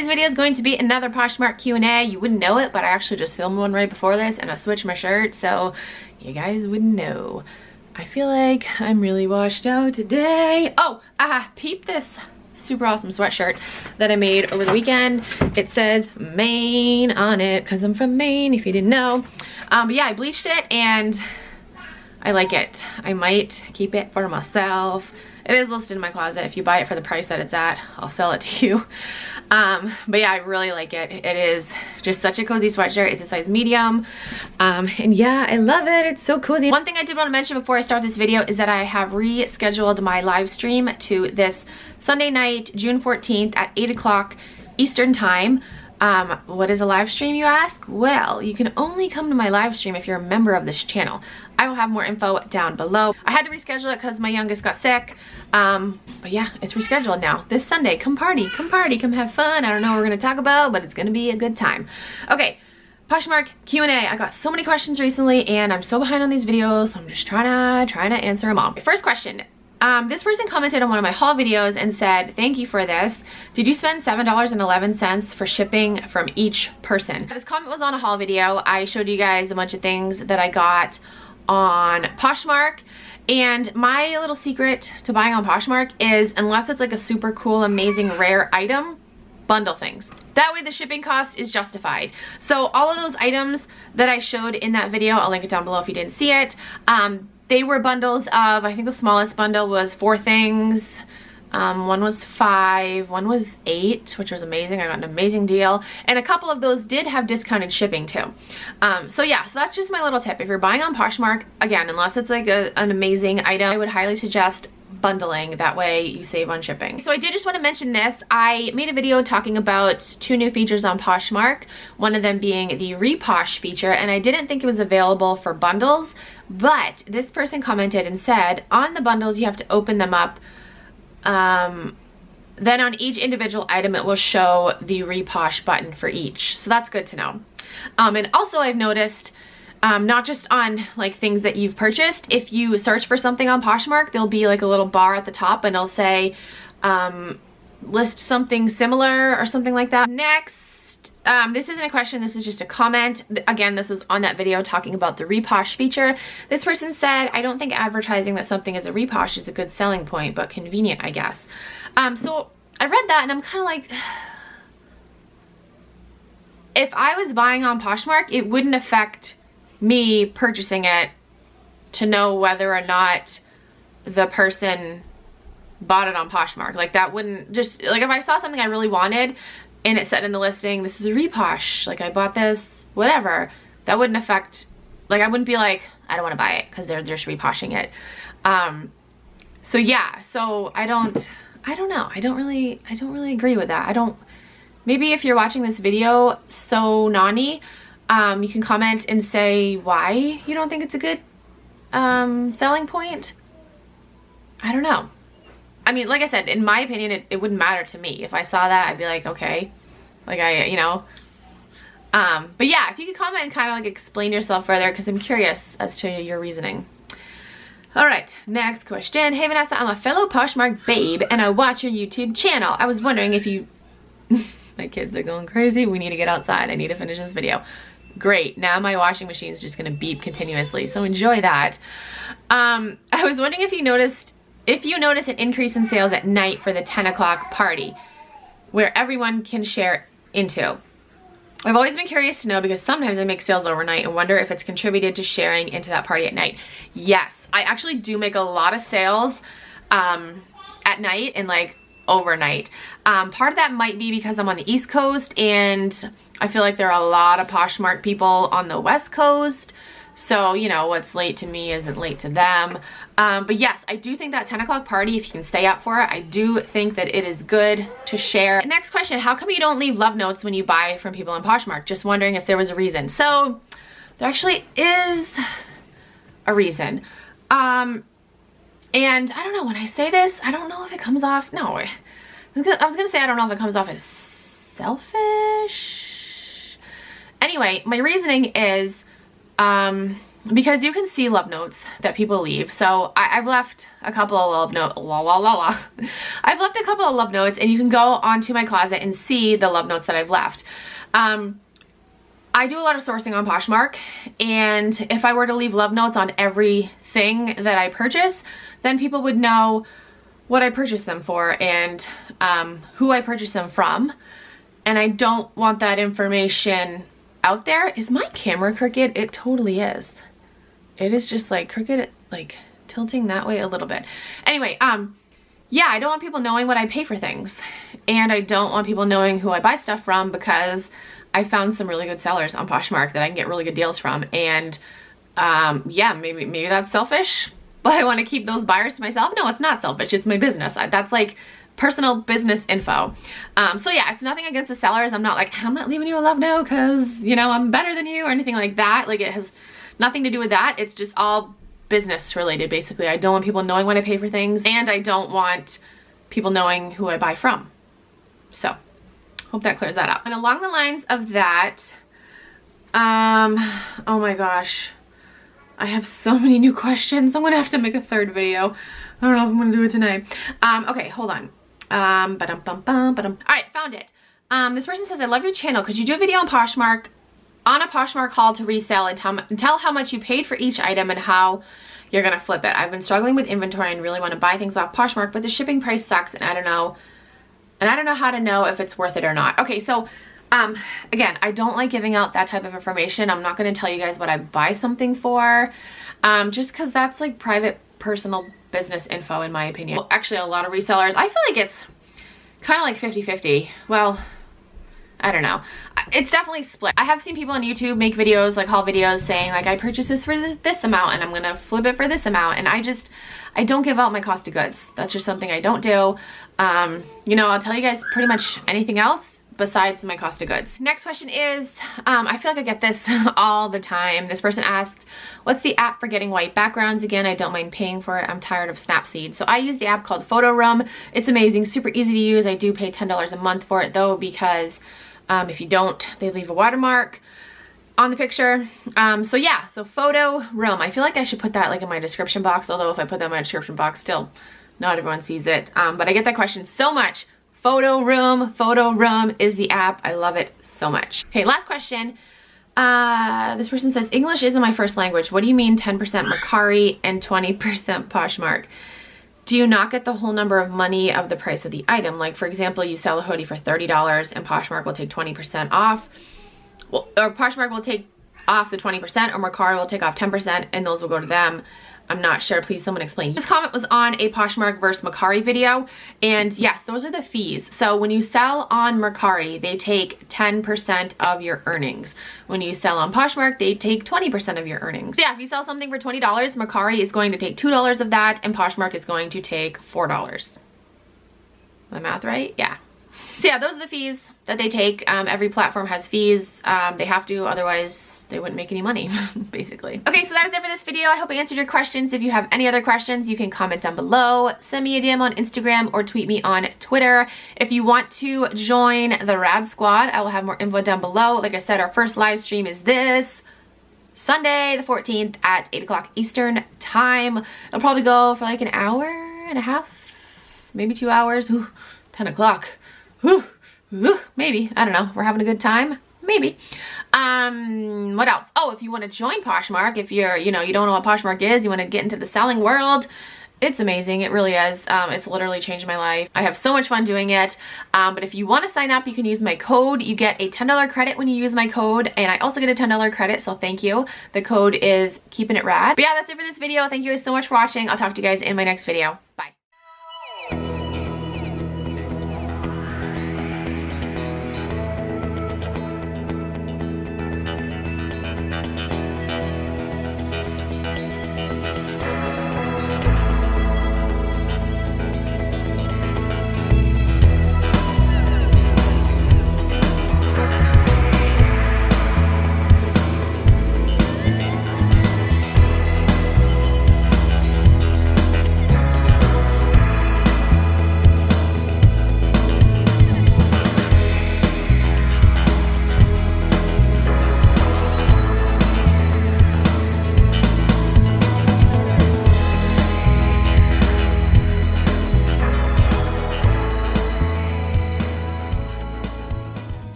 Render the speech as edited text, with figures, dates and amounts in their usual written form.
today's video is going to be another Poshmark Q&A. You wouldn't know it, but I actually just filmed one right before this and I switched my shirt, so you guys wouldn't know. I feel like I'm really washed out today. Oh, peep this super awesome sweatshirt that I made over the weekend. It says Maine on it because I'm from Maine, if you didn't know. But yeah, I bleached it and I like it. I might keep it for myself. It is listed in my closet. If you buy it for the price that it's at, I'll sell it to you. But yeah, I really like it. It is just such a cozy sweatshirt. It's a size medium. And yeah, I love it. It's so cozy. One thing I did want to mention before I start this video is that I have rescheduled my live stream to this Sunday night, June 14th at 8 o'clock Eastern time. What is a live stream, you ask? Well, you can only come to my live stream if you're a member of this channel. I will have more info down below. I had to reschedule it because my youngest got sick. But yeah, it's rescheduled now. This Sunday, come party, come have fun. I don't know what we're gonna talk about, but it's gonna be a good time. Okay, Poshmark Q&A. I got so many questions recently and I'm so behind on these videos, so I'm just trying to answer them all. First question. This person commented on one of my haul videos and said, thank you for this. Did you spend $7.11 for shipping from each person? This comment was on a haul video. I showed you guys a bunch of things that I got on Poshmark. And my little secret to buying on Poshmark is, unless it's like a super cool, amazing, rare item, bundle things. That way the shipping cost is justified. So all of those items that I showed in that video, I'll link it down below if you didn't see it. They were bundles of, I think the smallest bundle was 4 things. One was 5, one was 8, which was amazing. I got an amazing deal. And a couple of those did have discounted shipping too. So yeah, so that's just my little tip. If you're buying on Poshmark, again, unless it's like an amazing item, I would highly suggest bundling. That way you save on shipping. So I did just want to mention this. I made a video talking about 2 new features on Poshmark, one of them being the reposh feature, and I didn't think it was available for bundles, but this person commented and said on the bundles you have to open them up. Then on each individual item it will show the reposh button for each, so that's good to know. And also I've noticed not just on like things that you've purchased, if you search for something on Poshmark, there'll be like a little bar at the top and it'll say list something similar or something like that. Next, this isn't a question, this is just a comment. Again, this was on that video talking about the reposh feature. This person said, I don't think advertising that something is a reposh is a good selling point, but convenient, I guess. So I read that and I'm kind of like, if I was buying on Poshmark, it wouldn't affect me purchasing it to know whether or not the person bought it on Poshmark. Like that wouldn't, just like if I saw something I really wanted and it said in the listing, this is a reposh, like I bought this, whatever, that wouldn't affect, like I wouldn't be like, I don't want to buy it because they're just reposhing it. So yeah, so I don't know. I don't really agree with that. Maybe if you're watching this video, so Nani, you can comment and say why you don't think it's a good selling point. I don't know. I mean, like I said, in my opinion, it wouldn't matter to me. If I saw that, I'd be like, okay, like you know. But yeah, if you could comment and kind of like explain yourself further, because I'm curious as to your reasoning. All right, next question. Hey Vanessa, I'm a fellow Poshmark babe and I watch your YouTube channel. I was wondering if you, my kids are going crazy. We need to get outside. I need to finish this video. Great, now my washing machine is just gonna beep continuously, so enjoy that. I was wondering if you notice an increase in sales at night for the 10 o'clock party where everyone can share into. I've always been curious to know because sometimes I make sales overnight and wonder if it's contributed to sharing into that party at night. Yes, I actually do make a lot of sales at night and like overnight. Part of that might be because I'm on the East Coast and I feel like there are a lot of Poshmark people on the West Coast. So, you know, what's late to me isn't late to them. But yes, I do think that 10 o'clock party, if you can stay up for it, I do think that it is good to share. Next question, how come you don't leave love notes when you buy from people on Poshmark? Just wondering if there was a reason. So, there actually is a reason. And I don't know, when I say this, I don't know if it comes off, no. I was gonna say I don't know if it comes off as selfish. Anyway, my reasoning is, because you can see love notes that people leave. So I've left a couple of love notes, I've left a couple of love notes, and you can go onto my closet and see the love notes that I've left. I do a lot of sourcing on Poshmark, and if I were to leave love notes on everything that I purchase, then people would know what I purchased them for and who I purchased them from. And I don't want that information out there. Is my camera crooked? It totally is. It is just like crooked, like tilting that way a little bit. Anyway, yeah, I don't want people knowing what I pay for things, and I don't want people knowing who I buy stuff from, because I found some really good sellers on Poshmark that I can get really good deals from. And yeah, maybe that's selfish, but I want to keep those buyers to myself. No, it's not selfish. It's my business. That's like personal business info. So yeah, it's nothing against the sellers. I'm not like, I'm not leaving you a love note because, you know, I'm better than you or anything like that. Like, it has nothing to do with that. It's just all business related, basically. I don't want people knowing what I pay for things, and I don't want people knowing who I buy from. So hope that clears that up. And along the lines of that, oh my gosh, I have so many new questions. I'm gonna have to make a third video. I don't know if I'm gonna do it tonight. Okay, hold on. All right, found it. This person says, I love your channel. Could you do a video on Poshmark, on a Poshmark haul to resale, and tell how much you paid for each item and how you're gonna flip it? I've been struggling with inventory and really want to buy things off Poshmark, but the shipping price sucks, and I don't know how to know if it's worth it or not. Okay, so again, I don't like giving out that type of information. I'm not going to tell you guys what I buy something for, just because that's like private, personal business info, in my opinion. Well, actually, a lot of resellers, I feel like it's kind of like 50-50. Well, I don't know. It's definitely split. I have seen people on YouTube make videos, like haul videos, saying like, I purchased this for this amount and I'm going to flip it for this amount. And I don't give out my cost of goods. That's just something I don't do. You know, I'll tell you guys pretty much anything else besides my cost of goods. Next question is, I feel like I get this all the time. This person asked, what's the app for getting white backgrounds? Again, I don't mind paying for it. I'm tired of Snapseed. So I use the app called Photo Room. It's amazing, super easy to use. I do pay $10 a month for it though, because if you don't, they leave a watermark on the picture. So yeah, so Photo Room. I feel like I should put that like in my description box, although if I put that in my description box, still not everyone sees it. But I get that question so much. Photo Room is the app. I love it so much. Okay, last question. This person says, English isn't my first language. What do you mean 10% Mercari and 20% Poshmark? Do you not get the whole number of money of the price of the item? Like, for example, you sell a hoodie for $30 and Poshmark will take 20% off. Well, or Poshmark will take off the 20%, or Mercari will take off 10%, and those will go to them. I'm not sure. Please someone explain. This comment was on a Poshmark versus Mercari video, and yes, those are the fees. So when you sell on Mercari, they take 10% of your earnings. When you sell on Poshmark, they take 20% of your earnings. So yeah, if you sell something for $20, Mercari is going to take $2 of that, and Poshmark is going to take $4. My math right? Yeah. So yeah, those are the fees that they take. Every platform has fees. They have to, otherwise they wouldn't make any money, basically. Okay, so that is it for this video. I hope I answered your questions. If you have any other questions, you can comment down below, send me a DM on Instagram, or tweet me on Twitter. If you want to join the Rad Squad, I will have more info down below. Like I said, our first live stream is this Sunday, the 14th at 8 o'clock Eastern time. It'll probably go for like an hour and a half, maybe 2 hours. Ooh, 10 o'clock. Maybe, I don't know. We're having a good time. Maybe. What else? Oh, if you want to join Poshmark, if you're, you don't know what Poshmark is, you want to get into the selling world, it's amazing. It really is. It's literally changed my life. I have so much fun doing it. But if you want to sign up, you can use my code. You get a $10 credit when you use my code, and I also get a $10 credit, so thank you. The code is Keepin' It Rad. But yeah, that's it for this video. Thank you guys so much for watching. I'll talk to you guys in my next video. Bye.